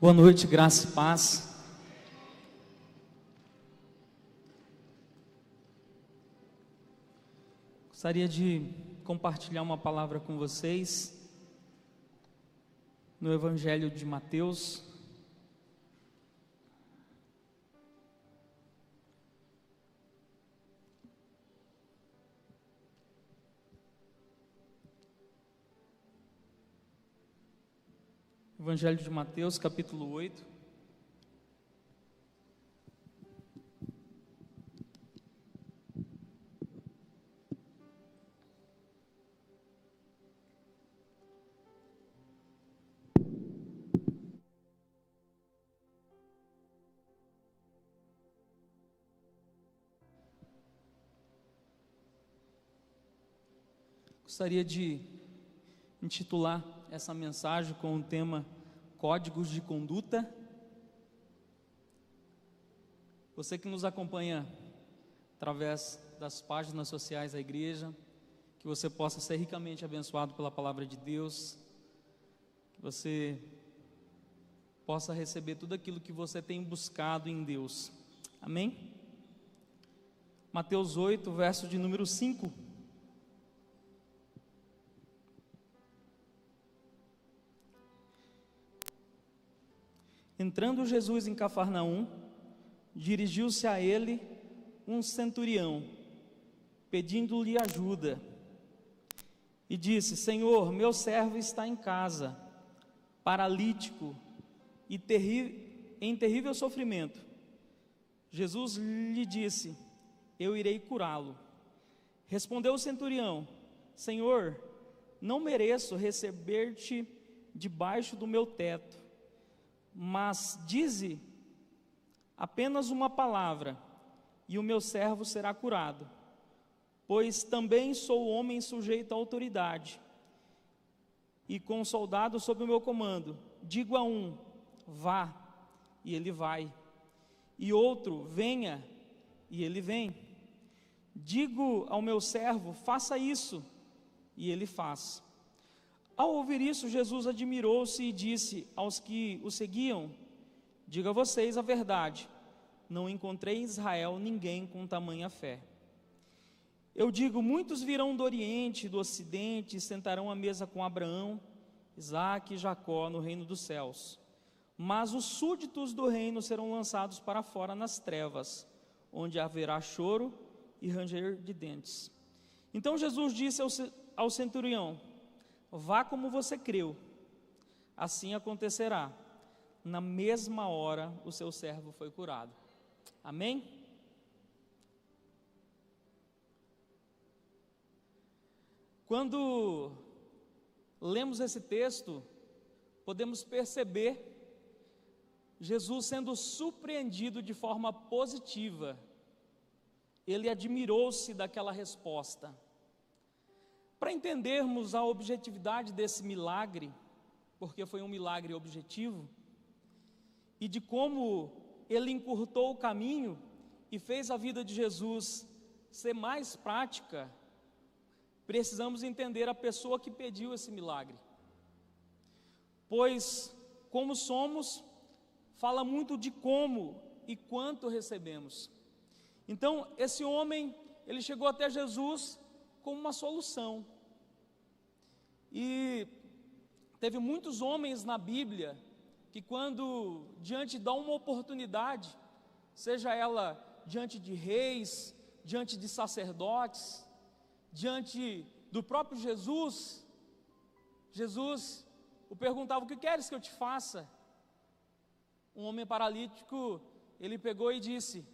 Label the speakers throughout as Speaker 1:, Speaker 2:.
Speaker 1: Boa noite, graça e paz. Gostaria de compartilhar uma palavra com vocês no Evangelho de Mateus. Evangelho de Mateus, capítulo 8. Gostaria de intitular essa mensagem com o tema Códigos de Conduta. Você que nos acompanha através das páginas sociais da igreja, que você possa ser ricamente abençoado pela palavra de Deus, que você possa receber tudo aquilo que você tem buscado em Deus. Amém? Mateus 8, verso de número 5. Entrando Jesus em Cafarnaum, dirigiu-se a ele um centurião, pedindo-lhe ajuda, e disse: Senhor, meu servo está em casa, paralítico e em terrível sofrimento. Jesus lhe disse: eu irei curá-lo. Respondeu o centurião: Senhor, não mereço receber-te debaixo do meu teto, mas dize apenas uma palavra, e o meu servo será curado, pois também sou homem sujeito à autoridade, e com soldados sob o meu comando. Digo a um: vá, e ele vai, e outro: venha, e ele vem. Digo ao meu servo: faça isso, e ele faz. Ao ouvir isso, Jesus admirou-se e disse aos que o seguiam: digo a vocês a verdade, não encontrei em Israel ninguém com tamanha fé. Eu digo: muitos virão do Oriente e do Ocidente e sentarão à mesa com Abraão, Isaque e Jacó no reino dos céus. Mas os súditos do reino serão lançados para fora nas trevas, onde haverá choro e ranger de dentes. Então Jesus disse ao centurião: vá como você creu, assim acontecerá. Na mesma hora o seu servo foi curado. Amém? Quando lemos esse texto, podemos perceber Jesus sendo surpreendido de forma positiva. Ele admirou-se daquela resposta. Para entendermos a objetividade desse milagre, porque foi um milagre objetivo, e de como ele encurtou o caminho e fez a vida de Jesus ser mais prática, precisamos entender a pessoa que pediu esse milagre. Pois, como somos, fala muito de como e quanto recebemos. Então, esse homem, ele chegou até Jesus com uma solução. E teve muitos homens na Bíblia que, quando diante de uma oportunidade, seja ela diante de reis, diante de sacerdotes, diante do próprio Jesus, Jesus o perguntava: o que queres que eu te faça? Um homem paralítico, ele pegou e disse: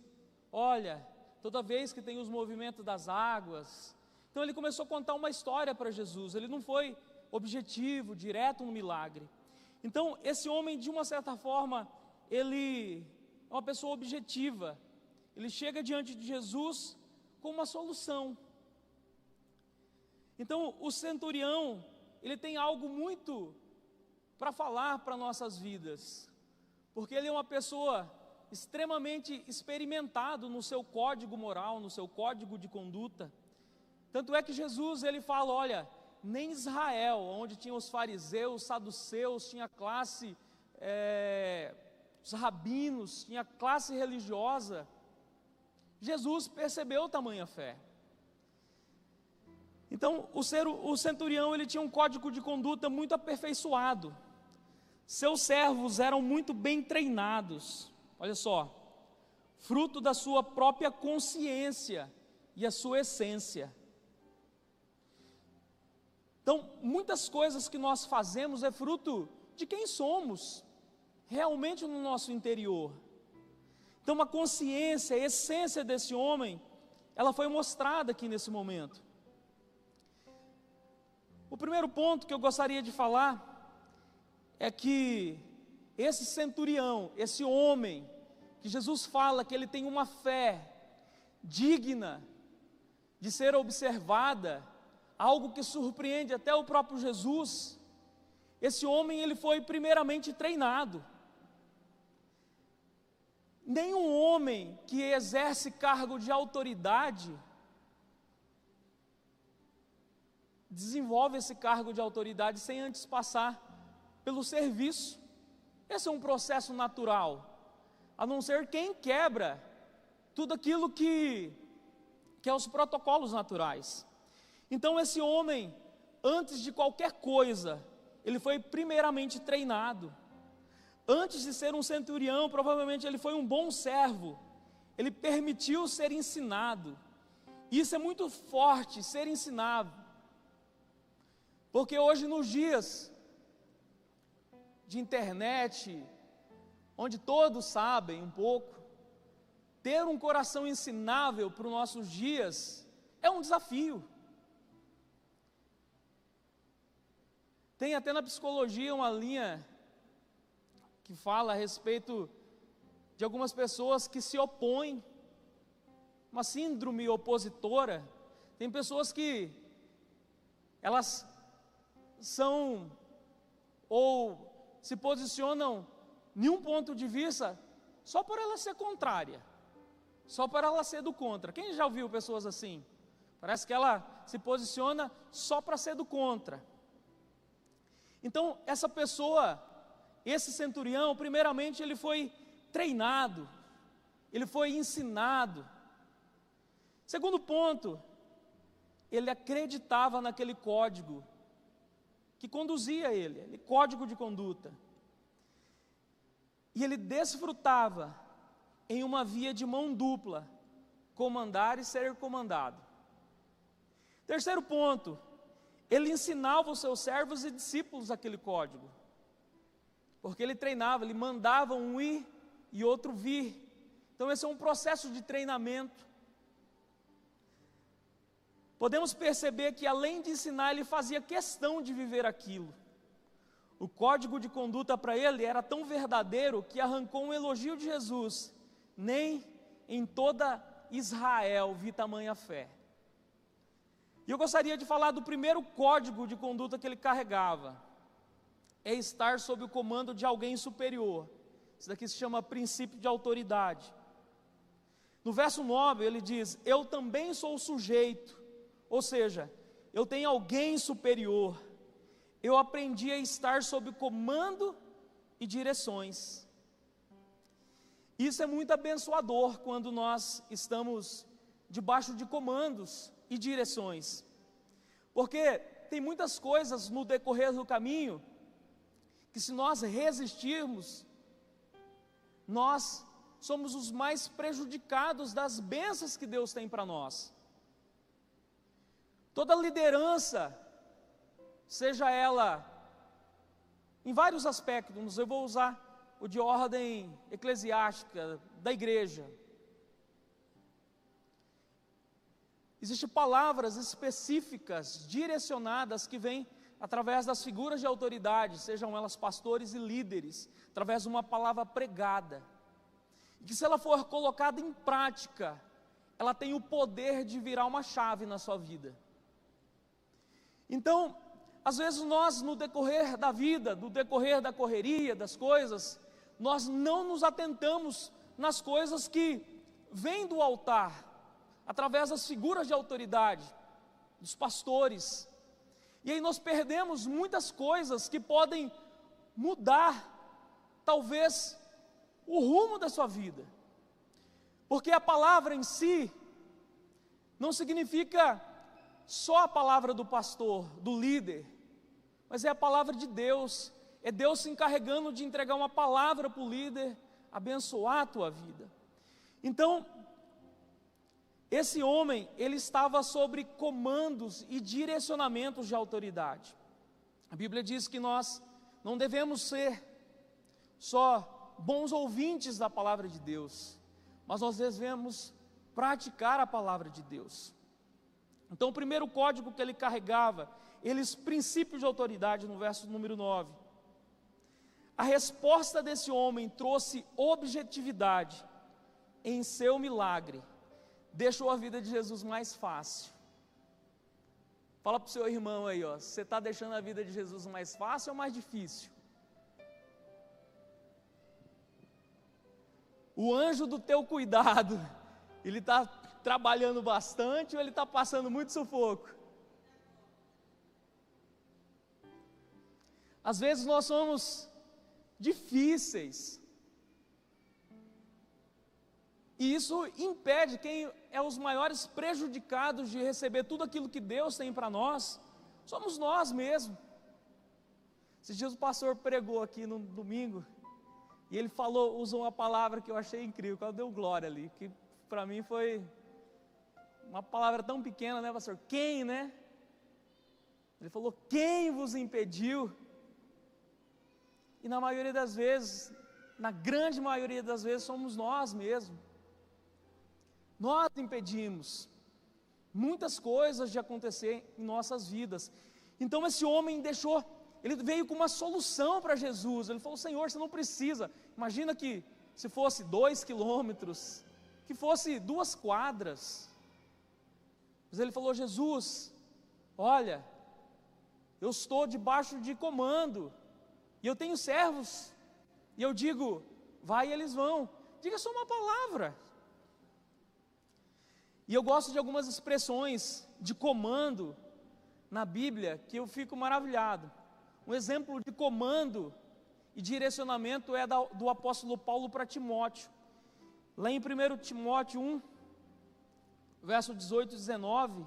Speaker 1: olha, toda vez que tem os movimentos das águas. Então ele começou a contar uma história para Jesus. Ele não foi objetivo, direto no milagre. Então esse homem, de uma certa forma, ele é uma pessoa objetiva. Ele chega diante de Jesus com uma solução. Então o centurião, ele tem algo muito para falar para nossas vidas, porque ele é uma pessoa extremamente experimentado no seu código moral, no seu código de conduta. Tanto é que Jesus, ele fala: olha, nem Israel, onde tinha os fariseus, saduceus, tinha classe os rabinos, tinha classe religiosa, Jesus percebeu tamanha fé. Então, o centurião, ele tinha um código de conduta muito aperfeiçoado. Seus servos eram muito bem treinados. Olha só, fruto da sua própria consciência e a sua essência. Então, muitas coisas que nós fazemos é fruto de quem somos, realmente no nosso interior. Então, a consciência, a essência desse homem, ela foi mostrada aqui nesse momento. O primeiro ponto que eu gostaria de falar é que esse centurião, esse homem, que Jesus fala que ele tem uma fé digna de ser observada, algo que surpreende até o próprio Jesus, esse homem ele foi primeiramente treinado. Nenhum homem que exerce cargo de autoridade desenvolve esse cargo de autoridade sem antes passar pelo serviço. Esse é um processo natural, a não ser quem quebra tudo aquilo que é os protocolos naturais. Então esse homem, antes de qualquer coisa, ele foi primeiramente treinado. Antes de ser um centurião, provavelmente ele foi um bom servo, ele permitiu ser ensinado. Isso é muito forte, ser ensinado, porque hoje nos dias de internet, onde todos sabem um pouco, ter um coração ensinável para os nossos dias é um desafio. Tem até na psicologia uma linha que fala a respeito de algumas pessoas que se opõem, uma síndrome opositora. Tem pessoas que elas são ou se posicionam em um ponto de vista só por ela ser contrária, só por ela ser do contra. Quem já ouviu pessoas assim? Parece que ela se posiciona só para ser do contra. Então essa pessoa, esse centurião, primeiramente ele foi treinado, ele foi ensinado. Segundo ponto, ele acreditava naquele código que conduzia ele, código de conduta. E ele desfrutava em uma via de mão dupla, comandar e ser comandado. Terceiro ponto, ele ensinava os seus servos e discípulos aquele código, porque ele treinava, ele mandava um ir e outro vir. Então esse é um processo de treinamento. Podemos perceber que além de ensinar, ele fazia questão de viver aquilo. O código de conduta para ele era tão verdadeiro que arrancou um elogio de Jesus. Nem em toda Israel vi tamanha fé. E eu gostaria de falar do primeiro código de conduta que ele carregava. É estar sob o comando de alguém superior. Isso daqui se chama princípio de autoridade. No verso 9 ele diz: eu também sou sujeito. Ou seja, eu tenho alguém superior. Eu aprendi a estar sob comando e direções. Isso é muito abençoador quando nós estamos debaixo de comandos e direções. Porque tem muitas coisas no decorrer do caminho que, se nós resistirmos, nós somos os mais prejudicados das bênçãos que Deus tem para nós. Toda liderança, seja ela em vários aspectos, eu vou usar o de ordem eclesiástica da igreja. Existem palavras específicas, direcionadas, que vêm através das figuras de autoridade, sejam elas pastores e líderes, através de uma palavra pregada, e que, se ela for colocada em prática, ela tem o poder de virar uma chave na sua vida. Então, às vezes nós, no decorrer da vida, no decorrer da correria, das coisas, nós não nos atentamos nas coisas que vêm do altar, através das figuras de autoridade, dos pastores, e aí nós perdemos muitas coisas que podem mudar, talvez, o rumo da sua vida. Porque a palavra em si não significa só a palavra do pastor, do líder, mas é a palavra de Deus. É Deus se encarregando de entregar uma palavra para o líder, abençoar a tua vida. Então, esse homem, ele estava sobre comandos e direcionamentos de autoridade. A Bíblia diz que nós não devemos ser só bons ouvintes da palavra de Deus, mas nós devemos praticar a palavra de Deus. Então, o primeiro código que ele carregava, princípios de autoridade, no verso número 9. A resposta desse homem trouxe objetividade em seu milagre, deixou a vida de Jesus mais fácil. Fala para o seu irmão aí, ó, você está deixando a vida de Jesus mais fácil ou mais difícil? O anjo do teu cuidado, ele está trabalhando bastante ou ele está passando muito sufoco? Às vezes nós somos difíceis, e isso impede. Quem é os maiores prejudicados de receber tudo aquilo que Deus tem para nós, somos nós mesmos. Esses dias o pastor pregou aqui no domingo, e ele usou uma palavra que eu achei incrível, que ela deu glória ali, que para mim foi uma palavra tão pequena, né, pastor? Quem, né? Ele falou, quem vos impediu? E na maioria das vezes, na grande maioria das vezes, somos nós mesmos. Nós impedimos muitas coisas de acontecer em nossas vidas. Então esse homem ele veio com uma solução para Jesus. Ele falou, Senhor, você não precisa. Imagina que se fosse 2 quilômetros, que fosse 2 quadras. Mas ele falou, Jesus, olha, eu estou debaixo de comando, e eu tenho servos, e eu digo, vai e eles vão. Diga só uma palavra. E eu gosto de algumas expressões de comando na Bíblia, que eu fico maravilhado. Um exemplo de comando e direcionamento é do apóstolo Paulo para Timóteo. Lá em 1 Timóteo 1, verso 18 e 19,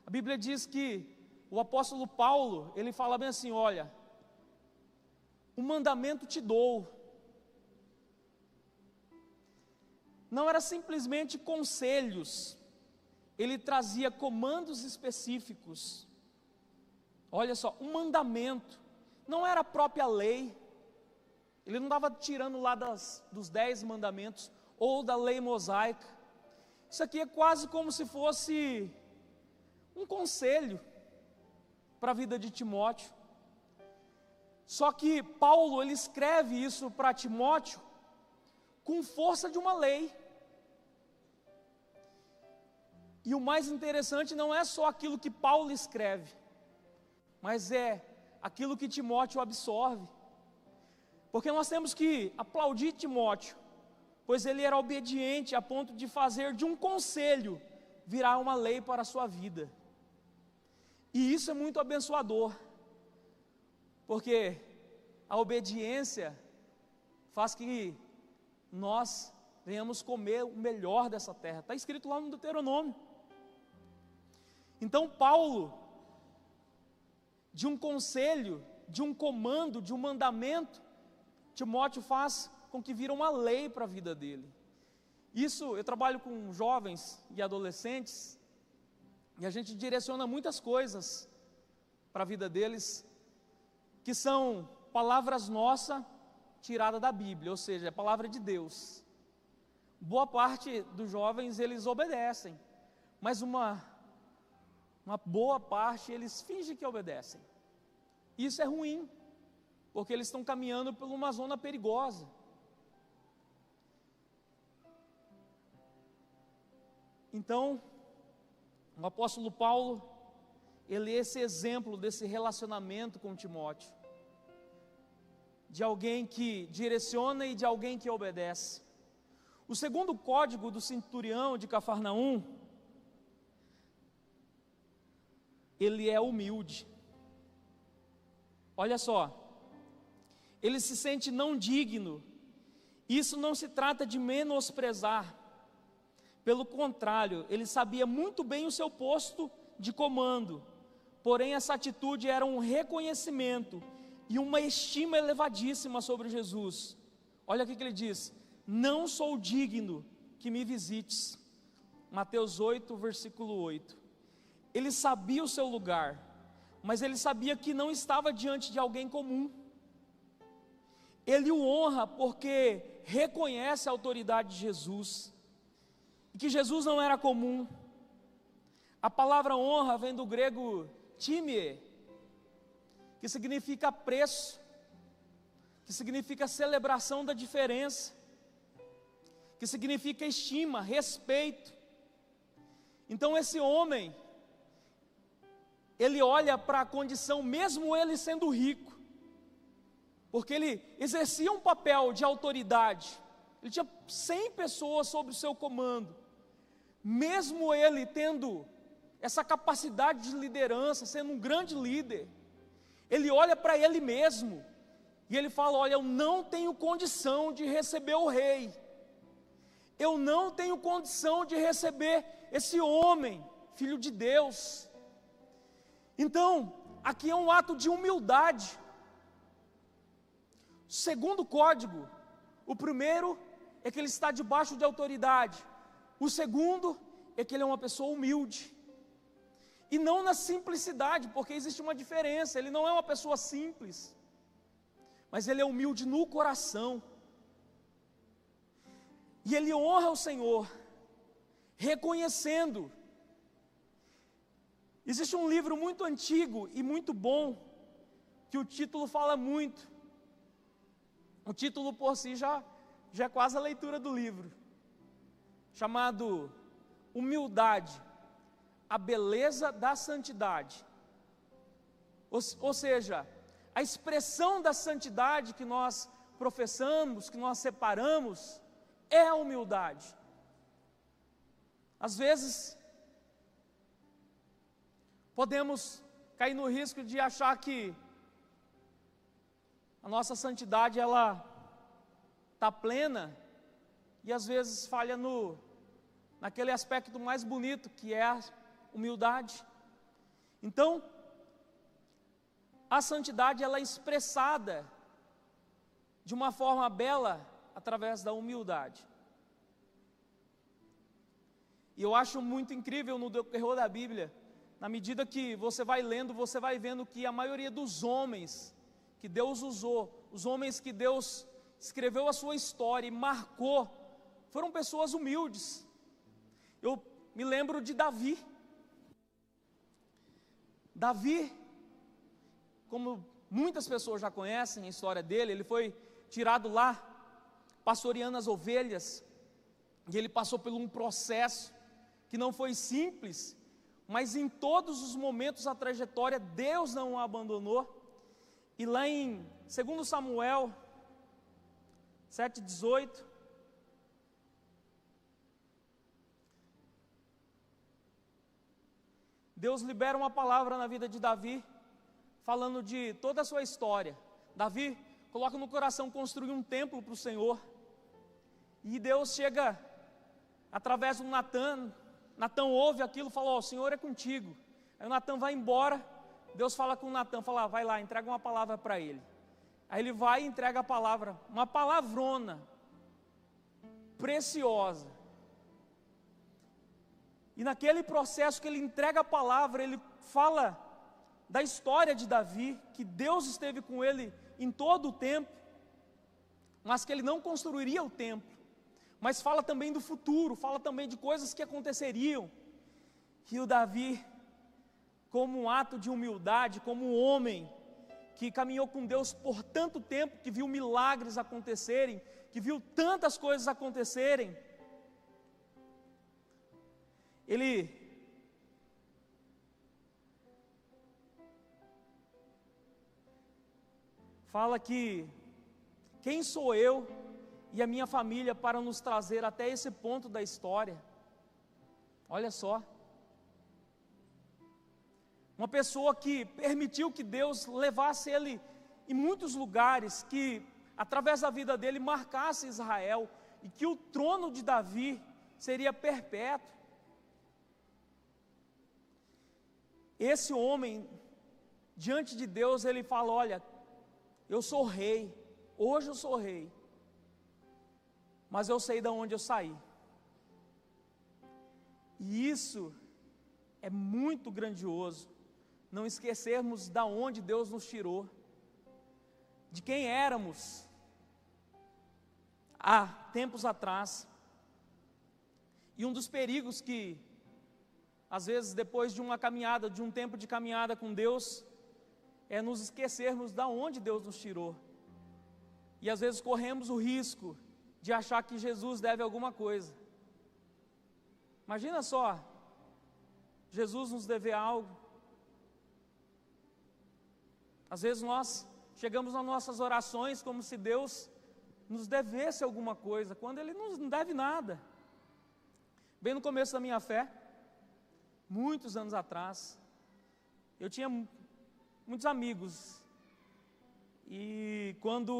Speaker 1: a Bíblia diz que o apóstolo Paulo, ele fala bem assim, olha, um mandamento te dou. Não era simplesmente conselhos, ele trazia comandos específicos. Olha só, um mandamento, não era a própria lei, ele não estava tirando lá dos 10 mandamentos, ou da lei mosaica. Isso aqui é quase como se fosse um conselho para a vida de Timóteo. Só que Paulo, ele escreve isso para Timóteo com força de uma lei. E o mais interessante não é só aquilo que Paulo escreve, mas é aquilo que Timóteo absorve. Porque nós temos que aplaudir Timóteo, pois ele era obediente a ponto de fazer de um conselho virar uma lei para a sua vida. E isso é muito abençoador, porque a obediência faz que nós venhamos comer o melhor dessa terra. Está escrito lá no Deuteronômio. Então Paulo, de um conselho, de um comando, de um mandamento, Timóteo faz com que vira uma lei para a vida dele. Isso, eu trabalho com jovens e adolescentes, e a gente direciona muitas coisas para a vida deles, que são palavras nossas tiradas da Bíblia, ou seja, a palavra de Deus. Boa parte dos jovens, eles obedecem, mas uma boa parte, eles fingem que obedecem. Isso é ruim, porque eles estão caminhando por uma zona perigosa. Então, o apóstolo Paulo, ele é esse exemplo desse relacionamento com Timóteo, de alguém que direciona e de alguém que obedece. O segundo código do centurião de Cafarnaum, ele é humilde. Olha só, ele se sente não digno Isso não se trata de menosprezar, pelo contrário, ele sabia muito bem o seu posto de comando, porém essa atitude era um reconhecimento e uma estima elevadíssima sobre Jesus. Olha o que ele diz: não sou digno que me visites. Mateus 8, versículo 8. Ele sabia o seu lugar, mas ele sabia que não estava diante de alguém comum. Ele o honra porque reconhece a autoridade de Jesus, e que Jesus não era comum. A palavra honra vem do grego timie, que significa apreço, que significa celebração da diferença, que significa estima, respeito. Então esse homem, ele olha para a condição, mesmo ele sendo rico, porque ele exercia um papel de autoridade, ele tinha 100 pessoas sob o seu comando, mesmo ele tendo essa capacidade de liderança, sendo um grande líder, ele olha para ele mesmo, e ele fala: olha, eu não tenho condição de receber o rei, eu não tenho condição de receber esse homem, filho de Deus. Então, aqui é um ato de humildade. Segundo código, o primeiro é que ele está debaixo de autoridade, o segundo é que ele é uma pessoa humilde, e não na simplicidade, porque existe uma diferença. Ele não é uma pessoa simples, mas ele é humilde no coração, e ele honra o Senhor, reconhecendo. Existe um livro muito antigo e muito bom, que o título fala muito. O título por si já é quase a leitura do livro, chamado Humildade, a beleza da santidade. Ou seja, a expressão da santidade que nós professamos, que nós separamos, é a humildade. Às vezes, podemos cair no risco de achar que a nossa santidade, ela está plena, e às vezes falha naquele aspecto mais bonito, que é a humildade. Então, a santidade, ela é expressada de uma forma bela, através da humildade. E eu acho muito incrível no decorrer da Bíblia, na medida que você vai lendo, você vai vendo que a maioria dos homens que Deus usou, os homens que Deus escreveu a sua história e marcou, foram pessoas humildes. Eu me lembro de Davi. Davi, como muitas pessoas já conhecem a história dele, ele foi tirado lá, pastoreando as ovelhas, e ele passou por um processo que não foi simples, mas em todos os momentos da trajetória, Deus não o abandonou. E lá em 2 Samuel 7,18, Deus libera uma palavra na vida de Davi, falando de toda a sua história. Davi coloca no coração construir um templo para o Senhor, e Deus chega através do Natã. Natã ouve aquilo e fala: ó, o Senhor é contigo. Aí o Natã vai embora, Deus fala com o Natã, fala: vai lá, entrega uma palavra para ele. Aí ele vai e entrega a palavra, uma palavrona, preciosa. E naquele processo que ele entrega a palavra, ele fala da história de Davi, que Deus esteve com ele em todo o tempo, mas que ele não construiria o templo. Mas fala também do futuro, fala também de coisas que aconteceriam. E o Davi, como um ato de humildade, como um homem que caminhou com Deus por tanto tempo, que viu milagres acontecerem, que viu tantas coisas acontecerem, ele fala que: quem sou eu e a minha família para nos trazer até esse ponto da história? Olha só, uma pessoa que permitiu que Deus levasse ele em muitos lugares, que através da vida dele, marcasse Israel, e que o trono de Davi seria perpétuo. Esse homem, diante de Deus, ele fala: olha, eu sou rei, hoje eu sou rei, mas eu sei de onde eu saí. E isso é muito grandioso, não esquecermos de onde Deus nos tirou, de quem éramos há tempos atrás. E um dos perigos que, às vezes, depois de uma caminhada, de um tempo de caminhada com Deus, é nos esquecermos de onde Deus nos tirou. E às vezes corremos o risco de achar que Jesus deve alguma coisa. Imagina só, Jesus nos dever algo. Às vezes nós chegamos nas nossas orações como se Deus nos devesse alguma coisa, quando Ele não deve nada. Bem no começo da minha fé, muitos anos atrás, eu tinha muitos amigos, e quando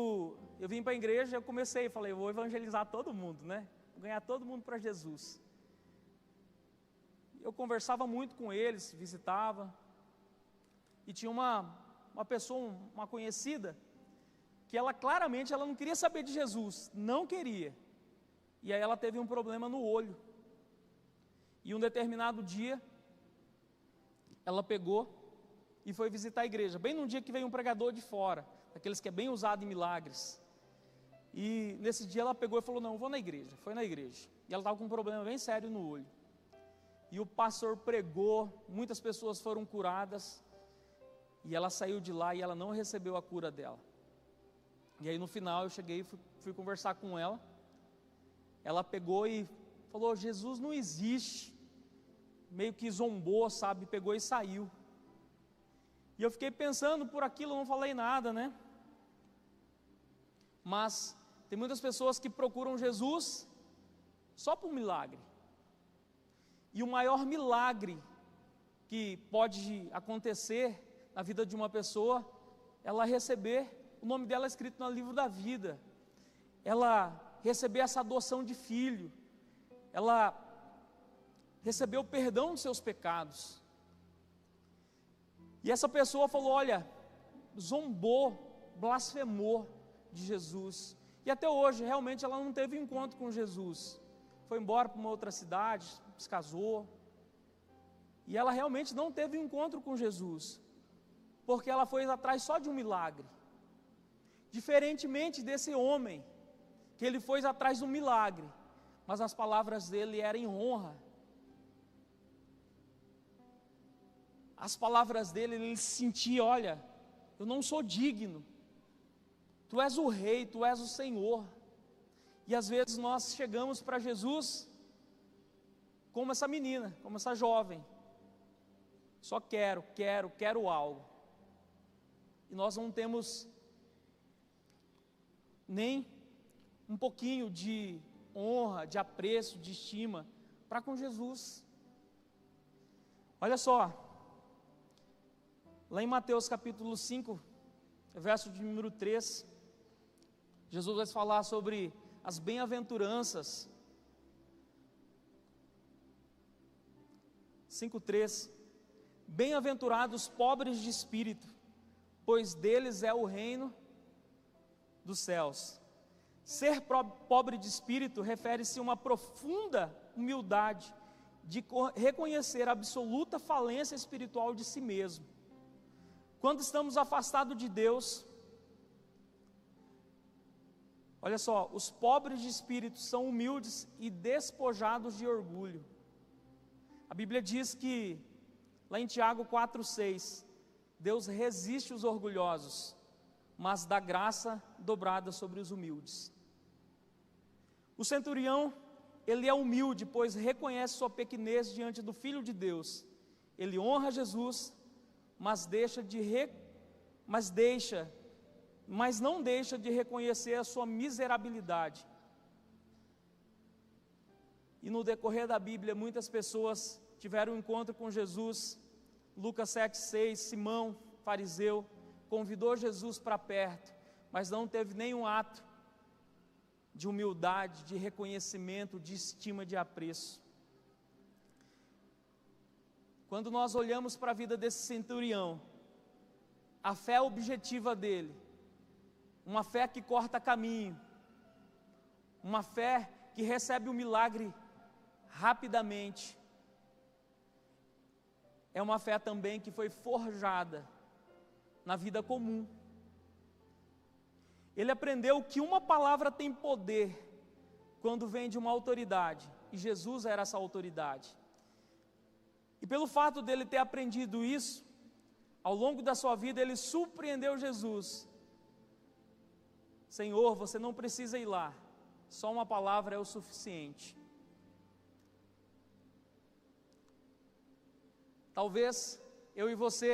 Speaker 1: eu vim para a igreja, eu falei, vou evangelizar todo mundo, né? Vou ganhar todo mundo para Jesus. Eu conversava muito com eles, visitava, e tinha uma pessoa, uma conhecida, que ela claramente não queria saber de Jesus, não queria, e aí ela teve um problema no olho, e um determinado dia, ela pegou e foi visitar a igreja, bem num dia que veio um pregador de fora, daqueles que é bem usado em milagres, e nesse dia ela pegou e falou, não, vou na igreja, foi na igreja, e ela estava com um problema bem sério no olho, e o pastor pregou, muitas pessoas foram curadas, e ela saiu de lá e ela não recebeu a cura dela. E aí no final eu cheguei e fui conversar com ela, ela pegou e falou, Jesus não existe, meio que zombou, sabe, pegou e saiu. E eu fiquei pensando por aquilo, não falei nada, né? Mas tem muitas pessoas que procuram Jesus só por milagre. E o maior milagre que pode acontecer na vida de uma pessoa, ela receber o nome dela escrito no livro da vida, ela receber essa adoção de filho, ela receber o perdão dos seus pecados. E essa pessoa falou, olha, zombou, blasfemou de Jesus, e até hoje realmente ela não teve encontro com Jesus, foi embora para uma outra cidade, se casou, e ela realmente não teve encontro com Jesus, porque ela foi atrás só de um milagre, diferentemente desse homem, que ele foi atrás de um milagre, mas as palavras dele eram em honra, as palavras dele, ele se sentia, olha, eu não sou digno, tu és o rei, tu és o Senhor. E às vezes nós chegamos para Jesus como essa menina, como essa jovem, só quero algo, e nós não temos nem um pouquinho de honra, de apreço, de estima para com Jesus. Olha só, lá em Mateus capítulo 5, verso de número 3, Jesus vai falar sobre as bem-aventuranças. 5:3, bem-aventurados pobres de espírito, pois deles é o reino dos céus. Ser pobre de espírito refere-se a uma profunda humildade, de reconhecer a absoluta falência espiritual de si mesmo. Quando estamos afastados de Deus, olha só, os pobres de espírito são humildes e despojados de orgulho. A Bíblia diz que, lá em Tiago 4:6, Deus resiste os orgulhosos, mas dá graça dobrada sobre os humildes. O centurião, ele é humilde, pois reconhece sua pequenez diante do Filho de Deus. Ele honra Jesus, mas não deixa de reconhecer a sua miserabilidade. E no decorrer da Bíblia, muitas pessoas tiveram um encontro com Jesus. Lucas 7:6, Simão, fariseu, convidou Jesus para perto, mas não teve nenhum ato de humildade, de reconhecimento, de estima, de apreço. Quando nós olhamos para a vida desse centurião, a fé objetiva dele, uma fé que corta caminho, uma fé que recebe o milagre rapidamente, é uma fé também que foi forjada na vida comum. Ele aprendeu que uma palavra tem poder quando vem de uma autoridade, e Jesus era essa autoridade. E pelo fato dele ter aprendido isso, ao longo da sua vida ele surpreendeu Jesus. Senhor, você não precisa ir lá, só uma palavra é o suficiente. Talvez eu e você,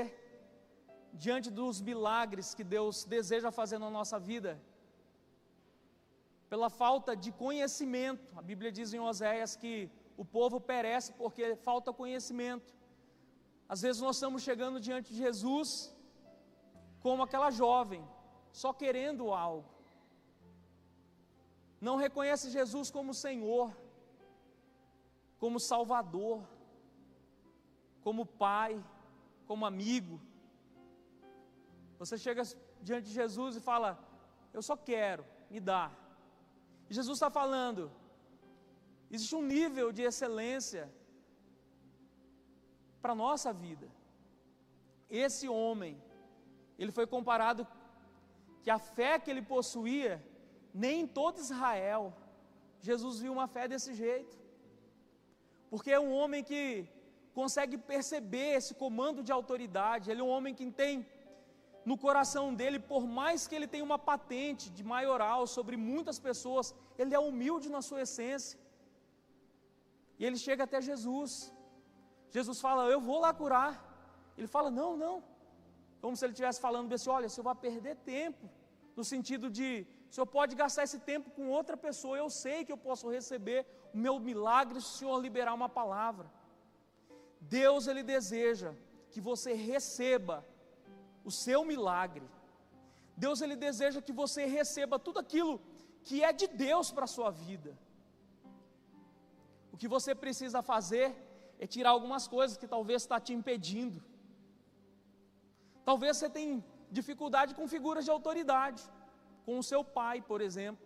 Speaker 1: diante dos milagres que Deus deseja fazer na nossa vida, pela falta de conhecimento, a Bíblia diz em Oséias que o povo perece porque falta conhecimento. Às vezes nós estamos chegando diante de Jesus como aquela jovem, só querendo algo. Não reconhece Jesus como Senhor, como Salvador, como Pai, como amigo. Você chega diante de Jesus e fala: eu só quero, me dá. E Jesus está falando: existe um nível de excelência para a nossa vida. Esse homem, ele foi comparado que a fé que ele possuía, nem em todo Israel Jesus viu uma fé desse jeito, porque é um homem que consegue perceber esse comando de autoridade. Ele é um homem que tem no coração dele, por mais que ele tenha uma patente de maioral sobre muitas pessoas, ele é humilde na sua essência, e ele chega até Jesus. Jesus fala: eu vou lá curar. Ele fala: não, como se ele estivesse falando assim: olha, o senhor vai perder tempo, no sentido de, o senhor pode gastar esse tempo com outra pessoa, eu sei que eu posso receber o meu milagre se o senhor liberar uma palavra. Deus, ele deseja que você receba o seu milagre. Deus, ele deseja que você receba tudo aquilo que é de Deus para a sua vida. O que você precisa fazer é tirar algumas coisas que talvez está te impedindo. Talvez você tenha dificuldade com figuras de autoridade, com o seu pai, por exemplo,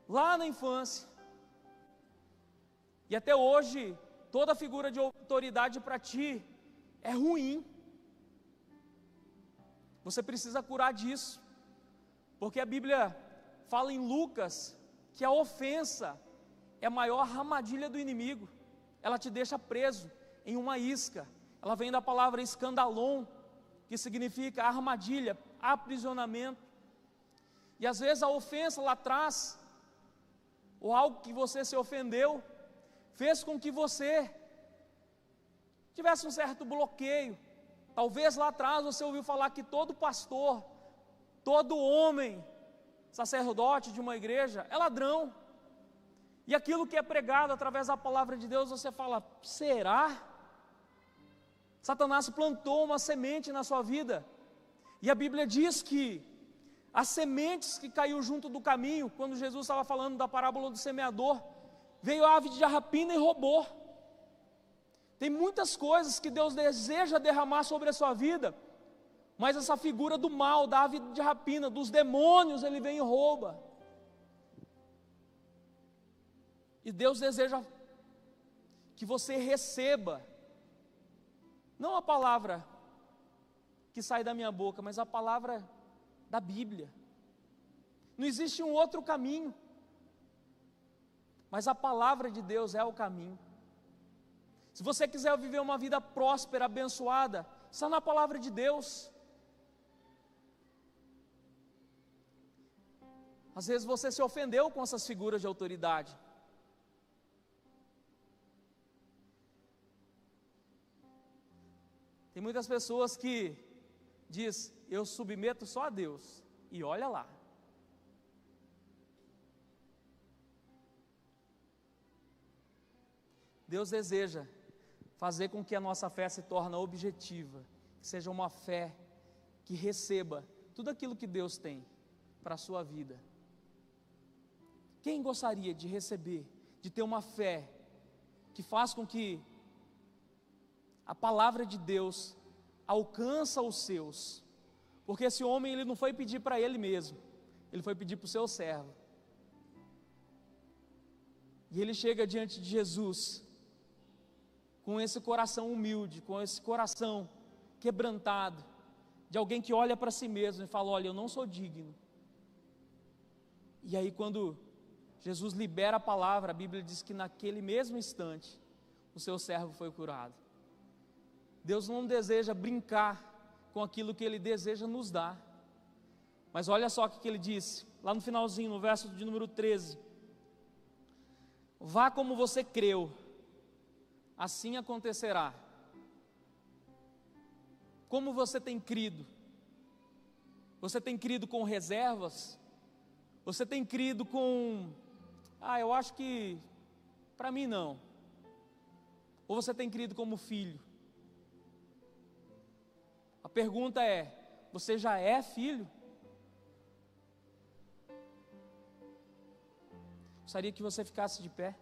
Speaker 1: lá na infância, e até hoje toda figura de autoridade para ti é ruim. Você precisa curar disso, porque a Bíblia fala em Lucas que a ofensa é a maior armadilha do inimigo. Ela te deixa preso em uma isca. Ela vem da palavra escandalon, que significa armadilha, aprisionamento. E às vezes a ofensa lá atrás, ou algo que você se ofendeu, fez com que você tivesse um certo bloqueio. Talvez lá atrás você ouviu falar que todo pastor, todo homem, sacerdote de uma igreja é ladrão. E aquilo que é pregado através da palavra de Deus, você fala: será? Satanás plantou uma semente na sua vida. E a Bíblia diz que as sementes que caiu junto do caminho, quando Jesus estava falando da parábola do semeador, veio a ave de rapina e roubou. Tem muitas coisas que Deus deseja derramar sobre a sua vida, mas essa figura do mal, da ave de rapina, dos demônios, ele vem e rouba. E Deus deseja que você receba, não a palavra que sai da minha boca, mas a palavra da Bíblia. Não existe um outro caminho, mas a palavra de Deus é o caminho. Se você quiser viver uma vida próspera, abençoada, está na palavra de Deus. Às vezes você se ofendeu com essas figuras de autoridade. Tem muitas pessoas que diz: eu submeto só a Deus, e olha lá. Deus deseja fazer com que a nossa fé se torne objetiva, que seja uma fé que receba tudo aquilo que Deus tem. para a sua vida. Quem gostaria de receber, de ter uma fé que faz com que a palavra de Deus alcança os seus? Porque esse homem, ele não foi pedir para ele mesmo, ele foi pedir para o seu servo. E ele chega diante de Jesus com esse coração humilde, com esse coração quebrantado, de alguém que olha para si mesmo e fala: olha, eu não sou digno. E aí quando Jesus libera a palavra, a Bíblia diz que naquele mesmo instante o seu servo foi curado. Deus não deseja brincar com aquilo que Ele deseja nos dar. Mas olha só o que Ele disse, lá no finalzinho, no verso de número 13: vá como você creu, assim acontecerá. Como você tem crido? Você tem crido com reservas? Você tem crido com: eu acho que para mim não? Ou você tem crido como filho? A pergunta é: você já é filho? Gostaria que você ficasse de pé.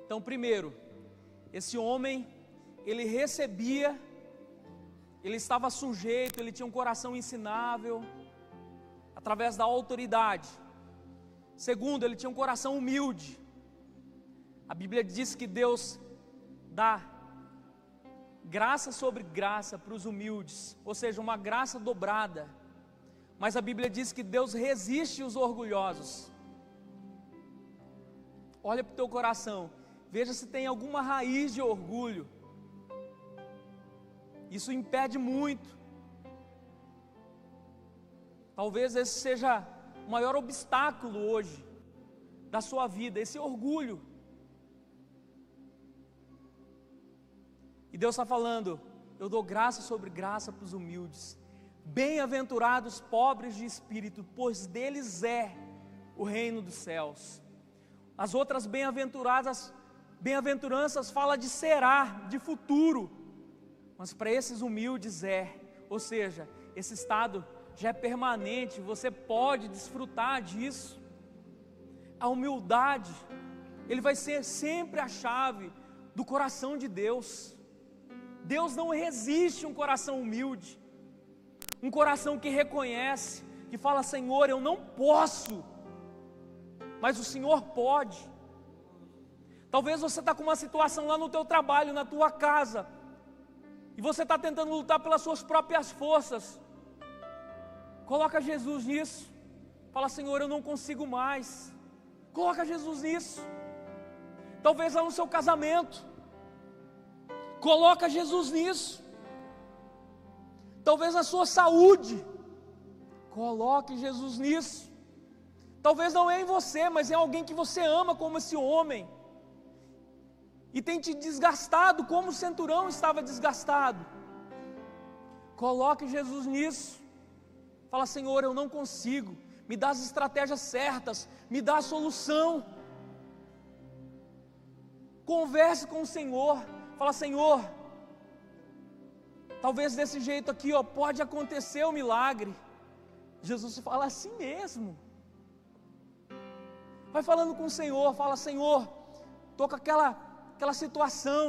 Speaker 1: Então, primeiro, esse homem, ele recebia, ele estava sujeito, ele tinha um coração ensinável, através da autoridade. Segundo, ele tinha um coração humilde. A Bíblia diz que Deus dá graça sobre graça para os humildes, ou seja, uma graça dobrada. Mas a Bíblia diz que Deus resiste os orgulhosos. Olha para o teu coração, veja se tem alguma raiz de orgulho. Isso impede muito. Talvez esse seja o maior obstáculo hoje da sua vida, esse orgulho. E Deus está falando: eu dou graça sobre graça para os humildes. Bem-aventurados pobres de espírito, pois deles é o reino dos céus. As outras bem-aventuranças fala de será, de futuro, mas para esses humildes ou seja, esse estado já é permanente, você pode desfrutar disso. A humildade, ele vai ser sempre a chave do coração de Deus. Deus não resiste um coração humilde, um coração que reconhece, que fala: Senhor, eu não posso, mas o Senhor pode. Talvez você está com uma situação lá no teu trabalho, na tua casa, e você está tentando lutar pelas suas próprias forças. Coloca Jesus nisso. Fala: Senhor, eu não consigo mais. Coloca Jesus nisso. Talvez lá no seu casamento, coloca Jesus nisso. Talvez na sua saúde, coloque Jesus nisso. Talvez não é em você, mas é alguém que você ama, como esse homem, e tem te desgastado como o centurião estava desgastado. Coloque Jesus nisso. Fala: Senhor, eu não consigo, me dá as estratégias certas, me dá a solução. Converse com o Senhor. Fala: Senhor, talvez desse jeito aqui, pode acontecer o milagre. Jesus fala assim mesmo. Vai falando com o Senhor, fala: Senhor, estou com aquela situação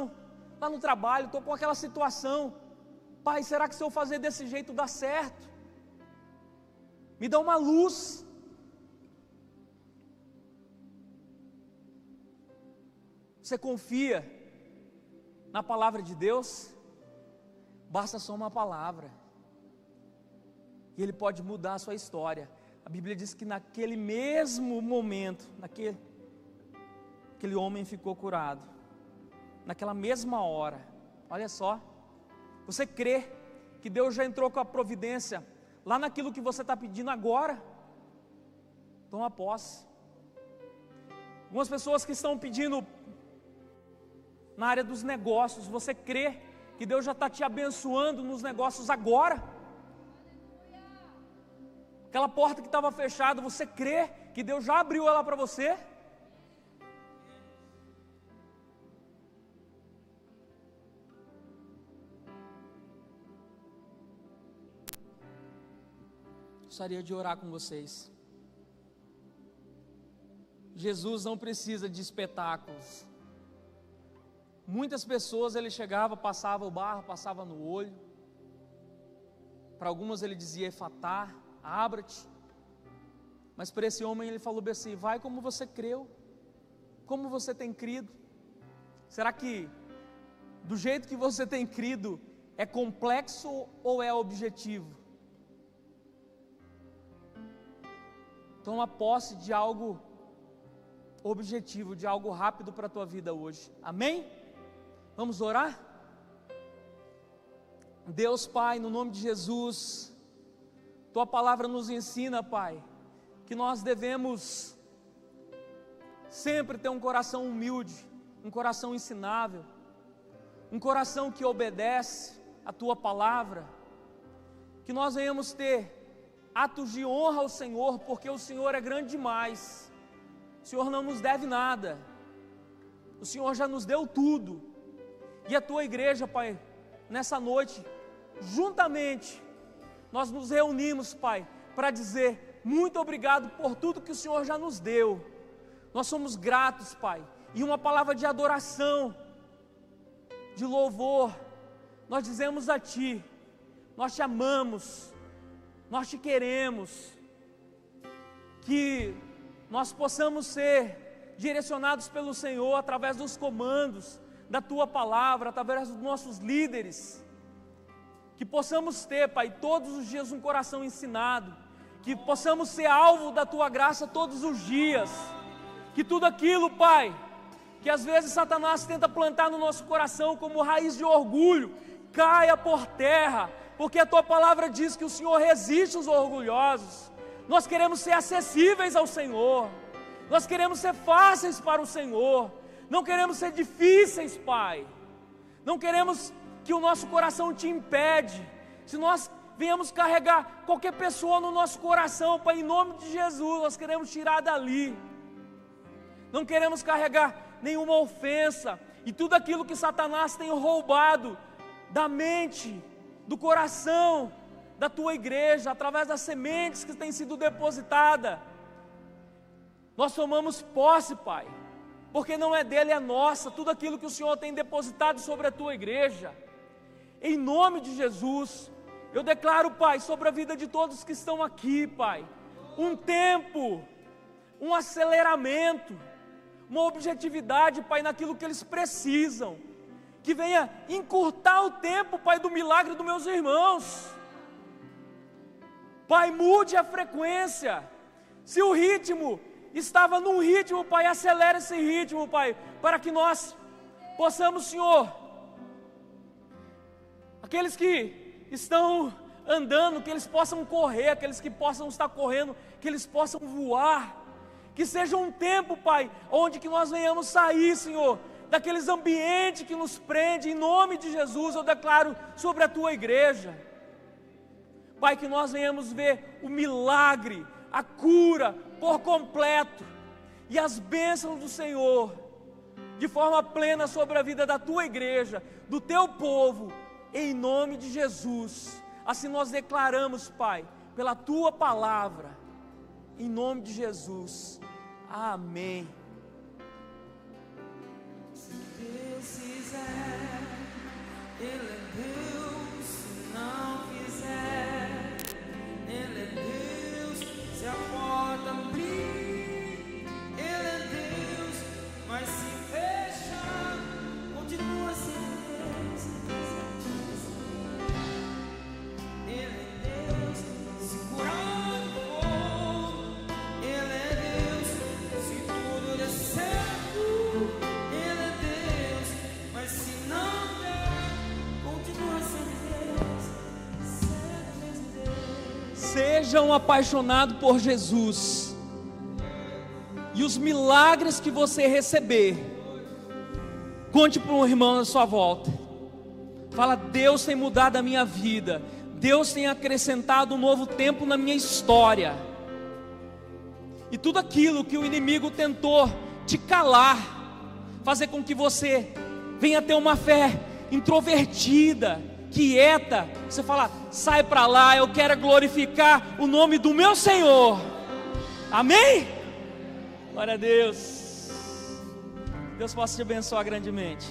Speaker 1: lá no trabalho, estou com aquela situação. Pai, será que se eu fazer desse jeito dá certo? Me dá uma luz. Você confia na palavra de Deus? Basta só uma palavra, e Ele pode mudar a sua história. A Bíblia diz que naquele mesmo momento, aquele homem ficou curado, naquela mesma hora. Olha só, você crê que Deus já entrou com a providência lá naquilo que você está pedindo agora? Toma posse. Algumas pessoas que estão pedindo na área dos negócios, você crê que Deus já está te abençoando nos negócios agora? Aquela porta que estava fechada, você crê que Deus já abriu ela para você? Gostaria de orar com vocês. Jesus não precisa de espetáculos. Muitas pessoas ele chegava, passava o barro, passava no olho. Para algumas ele dizia efatá, abra-te. Mas para esse homem ele falou assim: vai como você creu, como você tem crido. Será que do jeito que você tem crido é complexo ou é objetivo? Toma posse de algo objetivo, de algo rápido para a tua vida hoje. Amém? Vamos orar? Deus Pai, no nome de Jesus, Tua palavra nos ensina, Pai, que nós devemos sempre ter um coração humilde, um coração ensinável, um coração que obedece a Tua palavra, que nós venhamos ter atos de honra ao Senhor, porque o Senhor é grande demais. O Senhor não nos deve nada, o Senhor já nos deu tudo. E a Tua igreja, Pai, nessa noite, juntamente, nós nos reunimos, Pai, para dizer muito obrigado por tudo que o Senhor já nos deu. Nós somos gratos, Pai, e uma palavra de adoração, de louvor, nós dizemos a Ti: nós Te amamos, nós Te queremos, que nós possamos ser direcionados pelo Senhor através dos comandos da Tua palavra, através dos nossos líderes, que possamos ter, Pai, todos os dias um coração ensinado, que possamos ser alvo da Tua graça todos os dias, que tudo aquilo, Pai, que às vezes Satanás tenta plantar no nosso coração como raiz de orgulho, caia por terra, porque a Tua palavra diz que o Senhor resiste aos orgulhosos. Nós queremos ser acessíveis ao Senhor, nós queremos ser fáceis para o Senhor, não queremos ser difíceis, Pai, não queremos que o nosso coração Te impede. Se nós viemos carregar qualquer pessoa no nosso coração, Pai, em nome de Jesus, nós queremos tirar dali, não queremos carregar nenhuma ofensa, e tudo aquilo que Satanás tem roubado da mente, do coração da Tua igreja, através das sementes que têm sido depositadas, nós tomamos posse, Pai, porque não é dele, é nossa, tudo aquilo que o Senhor tem depositado sobre a Tua igreja. Em nome de Jesus, eu declaro, Pai, sobre a vida de todos que estão aqui, Pai, um tempo, um aceleramento, uma objetividade, Pai, naquilo que eles precisam, que venha encurtar o tempo, Pai, do milagre dos meus irmãos. Pai, mude a frequência. Se o ritmo estava num ritmo, Pai, acelere esse ritmo, Pai, para que nós possamos, Senhor, aqueles que estão andando, que eles possam correr, aqueles que possam estar correndo, que eles possam voar, que seja um tempo, Pai, onde que nós venhamos sair, Senhor, daqueles ambientes que nos prende. Em nome de Jesus eu declaro sobre a Tua igreja, Pai, que nós venhamos ver o milagre, a cura por completo, e as bênçãos do Senhor, de forma plena sobre a vida da Tua igreja, do Teu povo, em nome de Jesus. Assim nós declaramos, Pai, pela Tua palavra, em nome de Jesus, amém.
Speaker 2: Se Deus quiser, Ele é Deus. Se não quiser, Ele é Deus. Se a porta abrir, Ele é Deus. Mas se fechar, continua sendo Deus. Ele é Deus. Se curar o fogo, Ele é Deus. Se tudo der certo, Ele é Deus. Mas se não der, continua sendo Deus. Sendo Deus.
Speaker 1: Sejam apaixonados por Jesus, e os milagres que você receber, Conte para um irmão à sua volta. Fala: Deus tem mudado a minha vida. Deus tem acrescentado um novo tempo na minha história. E tudo aquilo que o inimigo tentou te calar, fazer com que você venha ter uma fé introvertida, quieta, você fala: sai para lá, eu quero glorificar o nome do meu Senhor. Amém? Glória a Deus. Deus possa te abençoar grandemente.